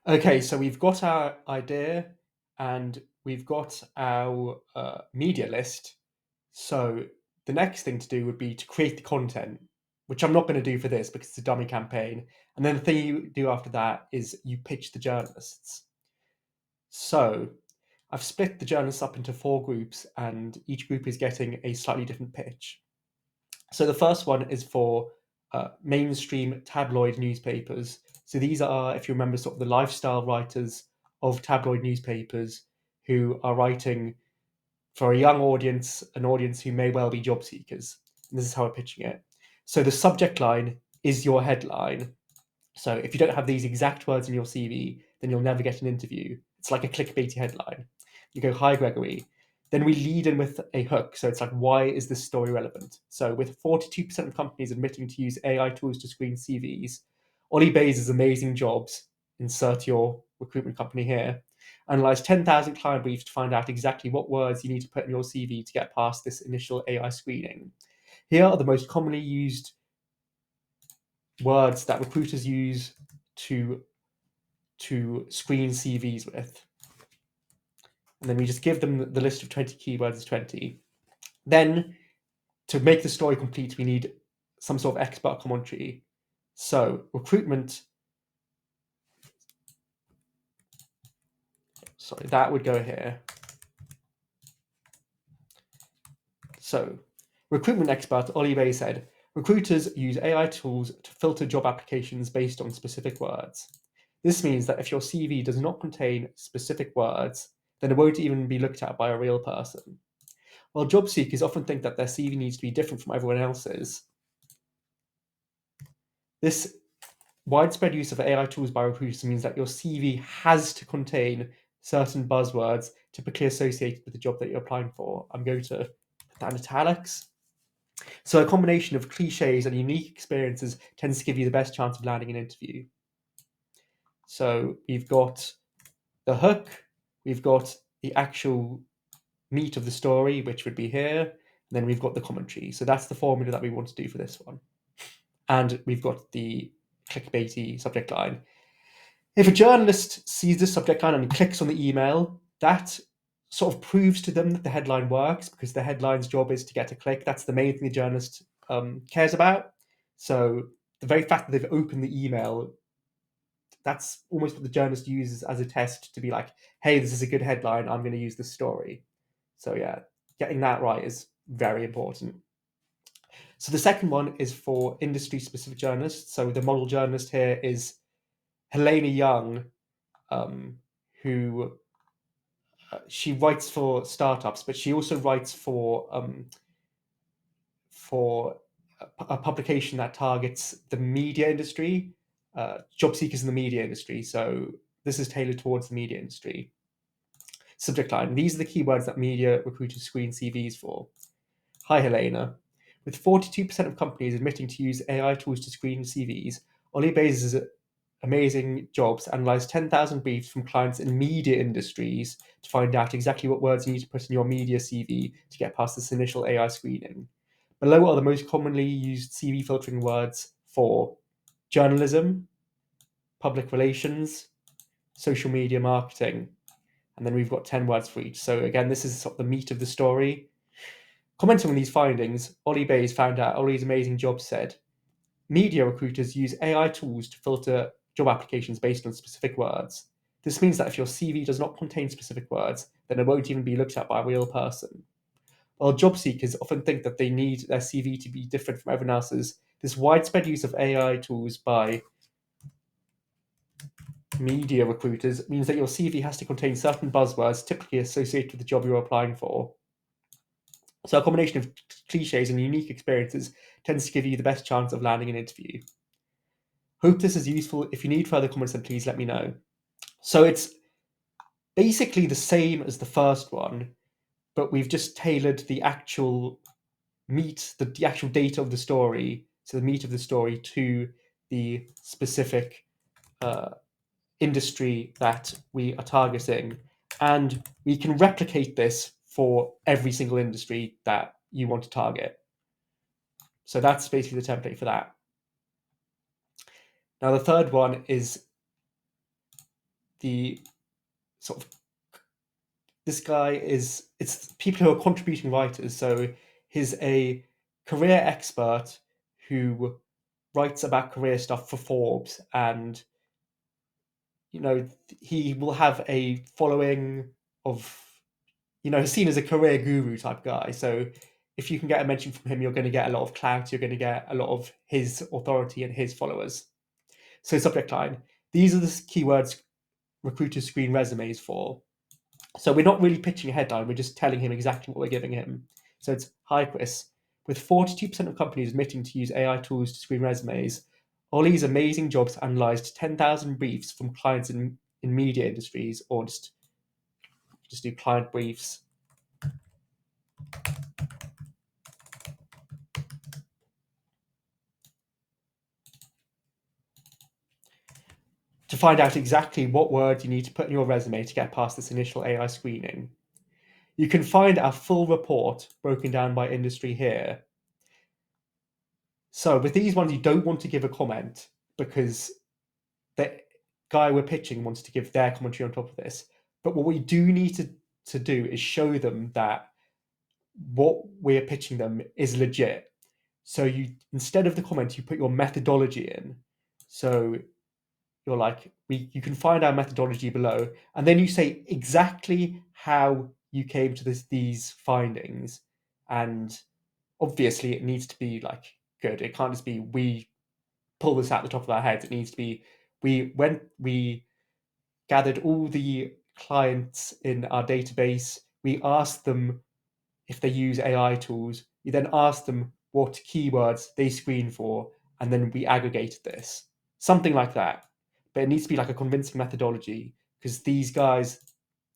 Okay, so we've got our idea and we've got our media list. So the next thing to do would be to create the content, which I'm not going to do for this because it's a dummy campaign. And then the thing you do after that is you pitch the journalists. So I've split the journalists up into four groups, and each group is getting a slightly different pitch. So the first one is for mainstream tabloid newspapers. So these are, if you remember, sort of the lifestyle writers of tabloid newspapers who are writing for a young audience, an audience who may well be job seekers. And this is how we're pitching it. So the subject line is your headline. So if you don't have these exact words in your CV, then you'll never get an interview. It's like a clickbaity headline. You go, "Hi, Gregory." Then we lead in with a hook. So it's like, why is this story relevant? So with 42% of companies admitting to use AI tools to screen CVs, Ollie Bays' amazing jobs, insert your recruitment company here, analyze 10,000 client briefs to find out exactly what words you need to put in your CV to get past this initial AI screening. Here are the most commonly used words that recruiters use to screen CVs with. And then we just give them the list of 20 keywords as 20. Then to make the story complete, we need some sort of expert commentary. So recruitment, sorry, that would go here. So recruitment expert Ollie Bay said, recruiters use AI tools to filter job applications based on specific words. This means that if your CV does not contain specific words, then it won't even be looked at by a real person. While job seekers often think that their CV needs to be different from everyone else's, this widespread use of AI tools by recruiters means that your CV has to contain certain buzzwords typically associated with the job that you're applying for. I'm going to put that in italics. So a combination of cliches and unique experiences tends to give you the best chance of landing an interview. So we've got the hook, we've got the actual meat of the story, which would be here, and then we've got the commentary. So that's the formula that we want to do for this one. And we've got the clickbaity subject line. If a journalist sees this subject line and clicks on the email, that sort of proves to them that the headline works because the headline's job is to get a click. That's the main thing the journalist cares about. So the very fact that they've opened the email, that's almost what the journalist uses as a test to be like, hey, this is a good headline. I'm going to use this story. So yeah, getting that right is very important. So the second one is for industry-specific journalists. So the model journalist here is Helena Young, who she writes for startups, but she also writes for a publication that targets the media industry, job seekers in the media industry. So this is tailored towards the media industry. Subject line: these are the keywords that media recruiters screen CVs for. Hi, Helena. With 42% of companies admitting to use AI tools to screen CVs, Ollie Bays' amazing jobs analyze 10,000 briefs from clients in media industries to find out exactly what words you need to put in your media CV to get past this initial AI screening. Below are the most commonly used CV filtering words for journalism, public relations, social media marketing, and then we've got 10 words for each. So again, this is sort of the meat of the story. Commenting on these findings, Ollie Bays found out Ollie's amazing job said, media recruiters use AI tools to filter job applications based on specific words. This means that if your CV does not contain specific words, then it won't even be looked at by a real person. While job seekers often think that they need their CV to be different from everyone else's, this widespread use of AI tools by media recruiters means that your CV has to contain certain buzzwords typically associated with the job you're applying for. So a combination of cliches and unique experiences tends to give you the best chance of landing an interview. Hope this is useful. If you need further comments, then please let me know. So it's basically the same as the first one, but we've just tailored the actual meat, the actual data of the story, so the meat of the story to the specific industry that we are targeting. And we can replicate this for every single industry that you want to target. So that's basically the template for that. Now, the third one is the sort of this guy is it's people who are contributing writers. So he's a career expert who writes about career stuff for Forbes, and he will have a following of he's seen as a career guru type guy. So if you can get a mention from him, you're going to get a lot of clout. You're going to get a lot of his authority and his followers. So subject line: these are the keywords recruiters screen resumes for. So we're not really pitching a headline, we're just telling him exactly what we're giving him. So it's, hi Chris, with 42% of companies admitting to use AI tools to screen resumes, Ollie's amazing jobs analysed 10,000 briefs from clients in media industries, or just do client briefs. To find out exactly what words you need to put in your resume to get past this initial AI screening. You can find our full report broken down by industry here. So with these ones, you don't want to give a comment because the guy we're pitching wants to give their commentary on top of this. But what we do need to do is show them that what we're pitching them is legit. So you, instead of the comment, you put your methodology in. So you're like, you can find our methodology below, and then you say exactly how you came to these findings. And obviously it needs to be like good. It can't just be we pull this out the top of our heads. It needs to be we gathered all the clients in our database. We asked them if they use AI tools. We then asked them what keywords they screen for, and then we aggregated this. Something like that. But it needs to be like a convincing methodology, because these guys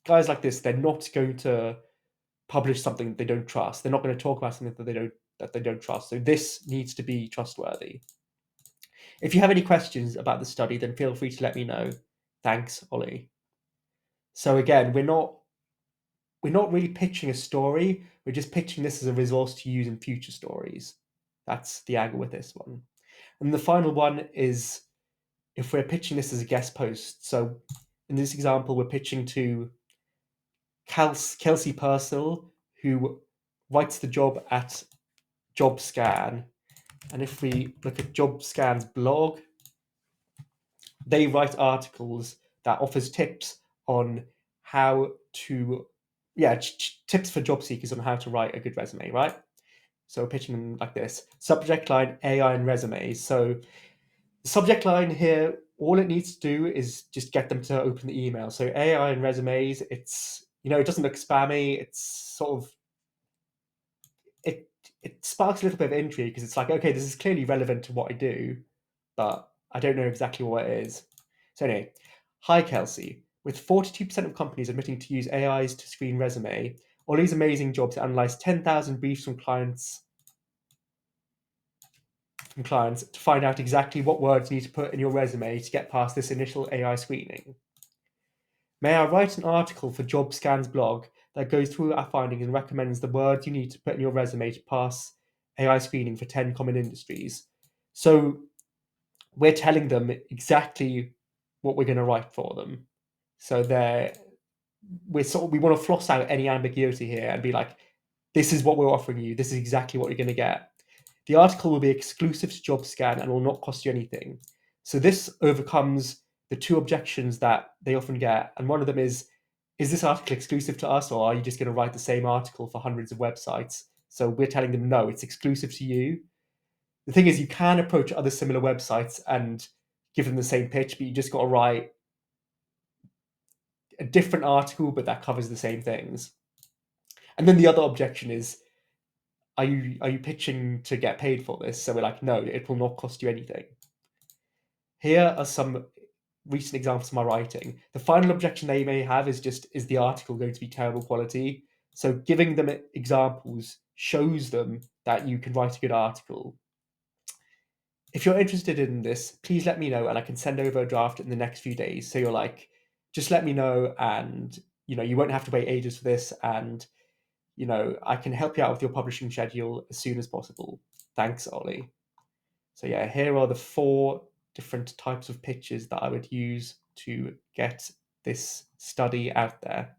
like this, they're not going to publish something that they don't trust. They're not going to talk about something that they don't trust. So this needs to be trustworthy. If you have any questions about the study, then feel free to let me know. Thanks, Ollie. So again, we're not really pitching a story. We're just pitching this as a resource to use in future stories. That's the angle with this one. And the final one is if we're pitching this as a guest post. So in this example, we're pitching to Kelsey Purcell, who writes the job at JobScan. And if we look at JobScan's blog, they write articles that offers tips on how to, tips for job seekers on how to write a good resume, right? So pitching them like this: subject line, AI and resumes. So the subject line here, all it needs to do is just get them to open the email. So AI and resumes, it's, it doesn't look spammy. It's sort of, it sparks a little bit of intrigue because it's like, okay, this is clearly relevant to what I do, but I don't know exactly what it is. So anyway, hi Kelsey. With 42% of companies admitting to use AIs to screen resume, Ollie's amazing job to analyze 10,000 briefs from clients to find out exactly what words you need to put in your resume to get past this initial AI screening. May I write an article for JobScan's blog that goes through our findings and recommends the words you need to put in your resume to pass AI screening for 10 common industries? So we're telling them exactly what we're going to write for them. So we want to floss out any ambiguity here and be like, this is what we're offering you. This is exactly what you're going to get. The article will be exclusive to JobScan and will not cost you anything. So this overcomes the two objections that they often get. And one of them is this article exclusive to us, or are you just going to write the same article for hundreds of websites? So we're telling them, no, it's exclusive to you. The thing is, you can approach other similar websites and give them the same pitch, but you just got to write a different article, but that covers the same things. And then the other objection is, are you pitching to get paid for this? So we're like, no, it will not cost you anything. Here are some recent examples of my writing. The final objection they may have is the article going to be terrible quality? So giving them examples shows them that you can write a good article. If you're interested in this, please let me know and I can send over a draft in the next few days. So you're like, just let me know, and you won't have to wait ages for this, and I can help you out with your publishing schedule as soon as possible. Thanks, Ollie. So yeah, here are the 4 different types of pitches that I would use to get this study out there.